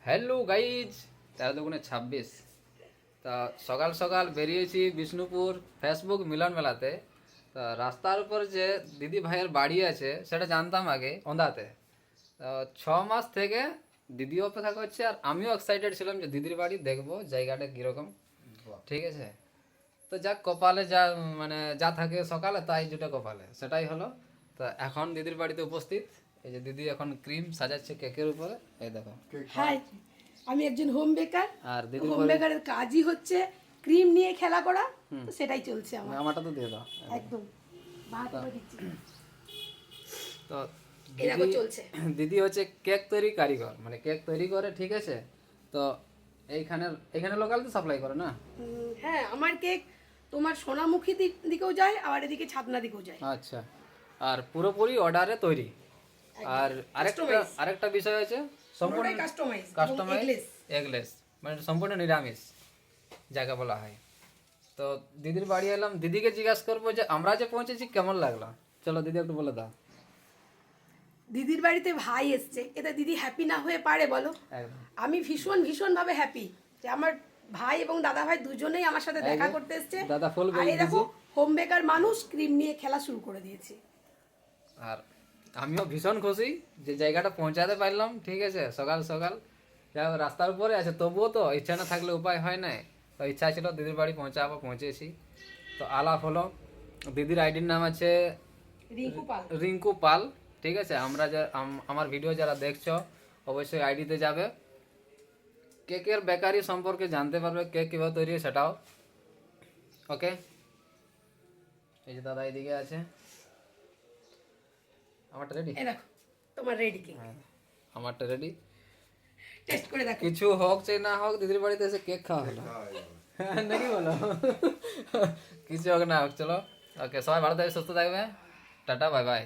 Hello guys, 13×26। তা সকাল সকাল বেরিয়েছি বিষ্ণুপুর ফেসবুক মিলন মেলাতে। তা রাস্তার উপর যে দিদি ভাইয়ের বাড়ি আছে সেটা জানতাম আগে ওন্দাতে। তো 6 মাস থেকে দিদিও অপেক্ষা করছে আর আমিও এক্সাইটেড ছিলাম যে দিদির বাড়ি দেখবো জায়গাটা কীরকম। ঠিক আছে, তো যা কপালে যা মানে যা থাকে সকালে তাই যেটা কপালে সেটাই হলো। তো এখন দিদির বাড়িতে উপস্থিত। এই যে দিদি এখন ক্রিম সাজাচ্ছে কেকের উপরে, এই দেখো। হাই, আমি একজন হোম বেকার। আর দিদির হোম বেকারের কাজই হচ্ছে ক্রিম নিয়ে খেলা করা, তো সেটাই চলছে আমার। আমারটা তো দিয়ে দাও। একদম ভাত করে দিচ্ছি। তো এরকম দিদি চলছে। দিদি হচ্ছে কেক তৈরি কারিগর, মানে কেক তৈরি করে, ঠিক আছে। তো এইখানে লোকাল তো সাপ্লাই করে না? হ্যাঁ, আমার কেক তোমার সোনামুখী দিকেও যায়, আবার এদিকে ছাতনা দিকেও যায়। আচ্ছা, আর পুরোপুরি অর্ডারে তৈরি। আর আরেকটা বিষয় আছে, সম্পূর্ণ কাস্টমাইজ এগলেস, মানে সম্পূর্ণ নিরামিষ যাকে বলা হয়। তো দিদির বাড়ি এলাম, দিদিকে জিজ্ঞাসা করবো যে আমরা যে পৌঁছেছি কেমন লাগলো। চলো দিদি একটু বলে দাও। দিদির বাড়িতে ভাই এসছে, এটা দিদি হ্যাপি না হয়ে পারে বলো? একদম। আমি ভীষণ ভাবে হ্যাপি যে আমার ভাই এবং দাদা ভাই দুজনেই আমার সাথে দেখা করতে এসছে। দাদা ফুল আর এই দেখো, হোম বেকার মানুষ ক্রিম নিয়ে খেলা শুরু করে দিয়েছে। আর আমিও ভীষণ খুশি যে জায়গাটা পৌঁছাতে পারলাম। ঠিক আছে, সকাল সকাল যা রাস্তার উপরে আছে, তবুও তো ইচ্ছা না থাকলে উপায় হয় না। তো ইচ্ছা ছিল দিদির বাড়ি পৌঁছেছি। তো আলাপ হলো। দিদির আইডির নাম আছে রিঙ্কু পাল। ঠিক আছে, আমার ভিডিও যারা দেখছো অবশ্যই আইডিতে যাবে, কেকের বেকারি সম্পর্কে জানতে পারবে, কেক কীভাবে তৈরি হয় সেটাও। ওকে, এই যে দাদা এইদিকে আছে। আমারটা রেডি? এই দেখো তোমার রেডি কেক। আমারটা রেডি। টেস্ট করে দেখো। কিছু হোক চাই না হোক, দিদির বাড়িতে এসে কেক খাওয়া হলো। নাকি বলো? কিছু হোক না হোক, চলো। ওকে, সবাই ভালো থাকবে, সুস্থ থাকবে। Tata, bye bye.